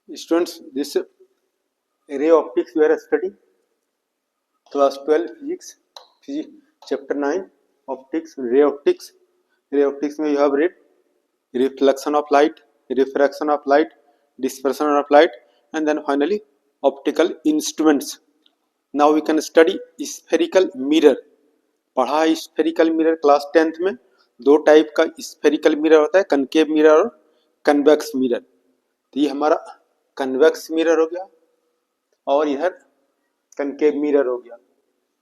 Students, this ray optics we are studying class 12 physics chapter 9 optics, ray optics. Ray optics में you have read reflection of light, refraction of light, dispersion of light, and then finally optical instruments. Now we can study spherical mirror. पढ़ा है spherical mirror class 10th में. दो type का spherical mirror होता है, concave mirror और convex mirror. तो ये हमारा कन्वेक्स मिरर हो गया और इधर कनकेव मिरर हो गया.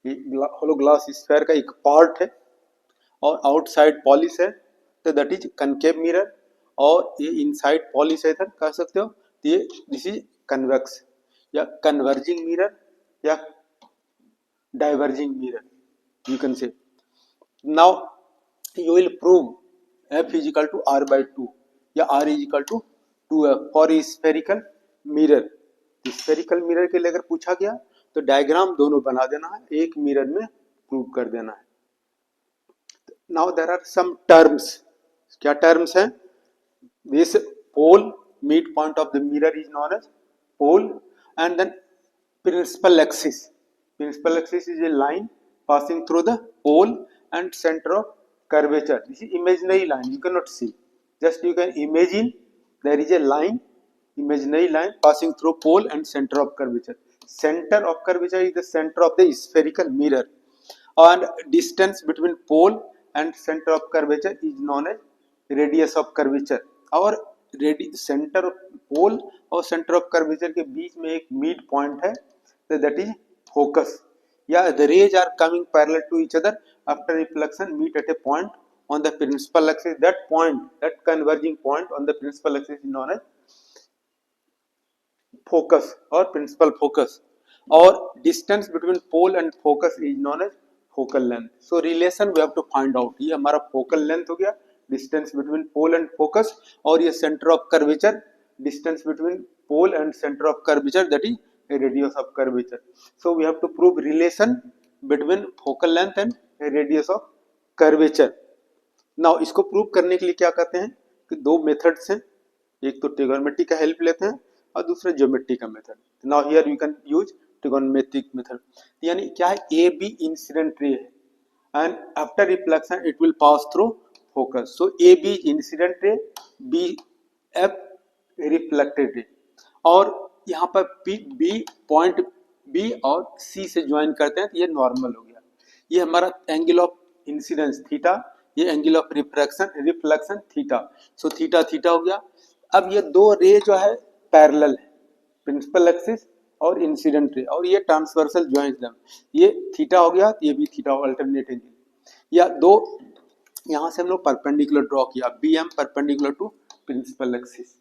ये होलो ग्लास स्फेयर का एक पार्ट है और आउटसाइड पॉलिश है, तो दैट इज कनकेव मिरर. और ये इनसाइड पॉलिश है, इधर कह सकते हो. तो ये दिस इज कन्वेक्स या कन्वर्जिंग मिरर या diverging mirror you can say. Now you will prove f is equal to r by 2 या r is equal to 2f for spherical mirror. spherical mirror के लिए अगर पूछा गया तो डायग्राम दोनों बना देना है, एक मिरर में प्रूव कर देना है. Now there are some terms. क्या terms हैं? This pole midpoint of the mirror is known as pole, and then principal axis. Principal axis is a line passing through the pole and center of curvature. This is imaginary line, you cannot see, just you can imagine there is a line, imaginary line passing through pole and center of curvature. Center of curvature is the center of the spherical mirror, and distance between pole and center of curvature is known as radius of curvature. और center of pole और center of curvature के बीच में एक mid point है, तो that is focus. Yeah, the rays are coming parallel to each other. After reflection, meet at a point on the principal axis. That point, that converging point on the principal axis is known as focus or principal focus. Or distance between pole and focus is known as focal length. So relation we have to find out. ये हमारा focal length हो गया, distance between pole and focus, और ये center of curvature, distance between pole and center of curvature, that is radius of curvature. So we have to prove relation between focal length and radius of curvature. Now इसको prove करने के लिए क्या करते हैं कि दो मेथड्स हैं, एक तो ट्रिगोनोमेट्री का हेल्प लेते हैं और दूसरा ज्योमेट्री का method. Now here we can use trigonometric method. यानी क्या है, ए बी इंसिडेंट रे है and after reflection it will pass through focus. So A B incident ray, B F reflected ray, और यहाँ पर बी पॉइंट बी और सी से join करते हैं तो ये नॉर्मल हो गया. ये हमारा एंगल ऑफ इंसिडेंस थीटा, ये angle of reflection theta. So theta theta हो गया. अब ये दो रे जो है पैरेलल है, प्रिंसिपल एक्सिस और इंसिडेंट रे, और ये ट्रांसवर्सल ज्वाइंट देम. ये थीटा हो गया, ये भी थीटा, अल्टरनेट एंगल. या दो यहाँ से हम लोग परपेंडिकुलर ड्रॉ किया, B M perpendicular to principal axis.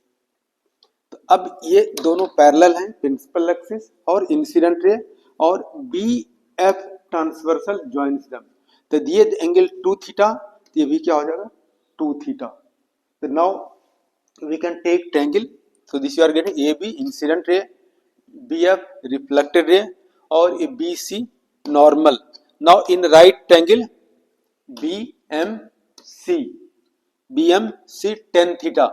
तो अब ये दोनों पैरेलल हैं, प्रिंसिपल एक्सिस और इंसिडेंट रे, और B F transversal joints them. तो दिए एंगल 2 थीटा, तो ये भी क्या हो जाएगा 2 थीटा. तो now we can take triangle. So this you are getting A B incident ray, B F reflected ray, और A B C normal. Now in right triangle B M C tan theta.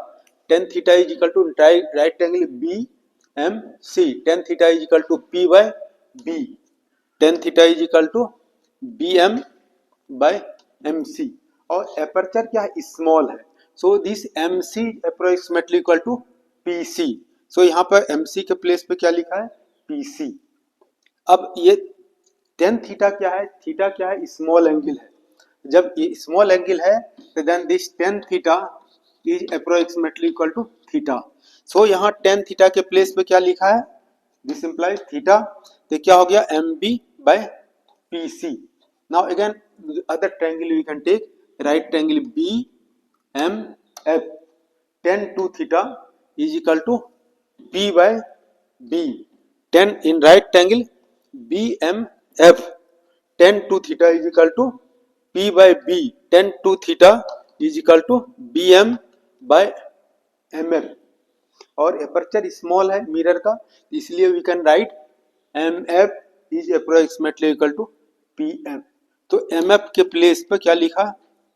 tan theta is equal to right angle BMC. tan theta is equal to P by B. tan theta is equal to BM by MC. और aperture क्या है, small है. So this MC approximately equal to PC. So यहाँ पर MC के place पे क्या लिखा है, PC. अब ये tan थीटा क्या है, थीटा क्या है, स्मॉल एंगल है. जब ये स्मॉल एंगल है तो then this tan theta is approximately equal to theta. So यहाँ tan theta के प्लेस पे क्या लिखा है, this implies theta. तो क्या हो गया MB by PC. Now again other triangle we can take, right triangle BMF. tan 2 theta is equal to P by B. tan in right triangle BMF, tan 2 theta is equal to P by B. tan 2 theta is equal to BM by MF. और aperture small है mirror का, इसलिए we can write MF is approximately equal to PF. तो MF के place पर क्या लिखा,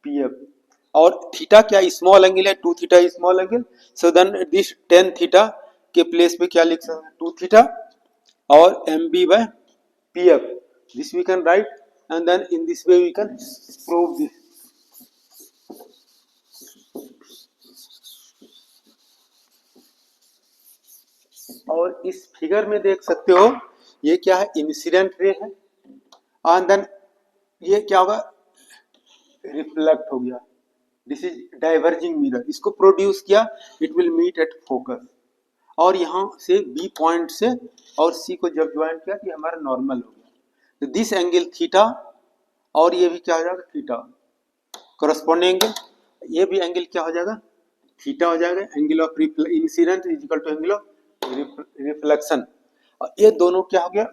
PF. और थीटा क्या स्मॉल एंगल है, 2 theta small angle. So then this tan theta के प्लेस पे क्या लिख सकते हैं, 2 थीटा और mb by pf. This we can write and then in this way we can prove this. और इस फिगर में देख सकते हो ये क्या है, इंसिडेंट रे है एंड देन ये क्या होगा, रिफ्लेक्ट हो गया. This is diverging mirror. इसको प्रोड्यूस किया, it will meet at focus और यहाँ से बी पॉइंट से और सी को जब ज्वाइन किया तो हमारा नॉर्मल हो गया. तो दिस एंगल थीटा और ये भी क्या हो जाएगा, थीटा. करस्पॉन्डिंग एंगल, ये भी एंगल क्या हो जाएगा, थीटा हो जाएगा. Angle of incident is equal to angle of reflection. और ये दोनों क्या हो गया,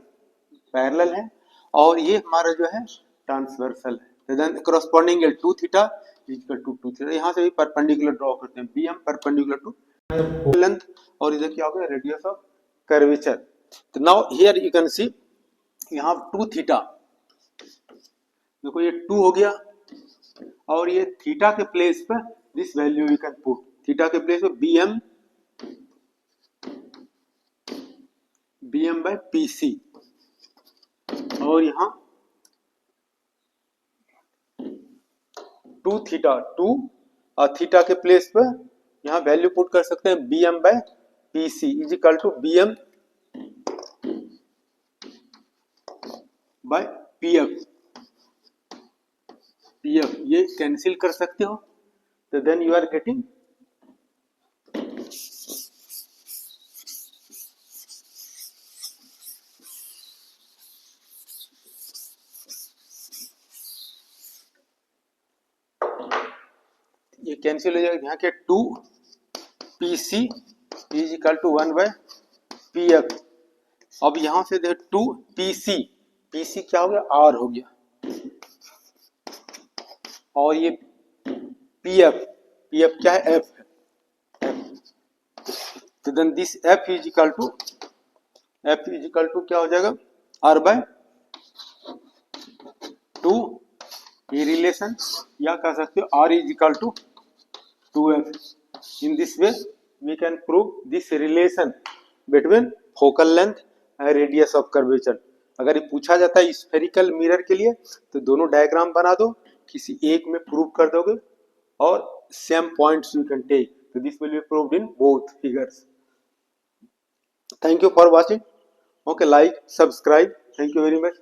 पैरेलल है और ये हमारा जो है ट्रांसवर्सल है. Then corresponding angle 2 theta is equal to 2 theta. यहाँ से भी परपेंडिकुलर ड्रॉ करते हैं, बी हम परपेंडिकुलर टू लेंथ और इधर क्या हो गया, रेडियस ऑफ कर्वेचर. तो now here you can see यहाँ 2 थीटा, देखो ये 2 हो गया और ये थीटा के प्लेस पे this value you can put. Theta के प्लेस पे bm by pc और यहाँ 2 थीटा 2 और थीटा के प्लेस पे यहाँ वैल्यू पुट कर सकते हैं bm by pc is equal to bm by pf. pf ये कैंसिल कर सकते हो तो देन यू आर गेटिंग ये कैंसिल हो जाएगा. यहाँ के 2 pc is equal to 1 by pf. अब यहां से देखो 2 pc, pc क्या हो गया, r हो गया और ये pf, pf क्या है, f है. तो then this f is equal to क्या हो जाएगा, r बाय 2. ये रिलेशन या कह सकते हो r is equal to 2f. In this way we can prove this relation between focal length and radius of curvature. अगर ये पूछा जाता है स्फेरिकल मिरर के लिए तो दोनों डायग्राम बना दो, किसी एक में प्रूव कर दोगे और same points you can take. So this will be proved in both figures. Thank you for watching. Okay, like, subscribe. Thank you very much.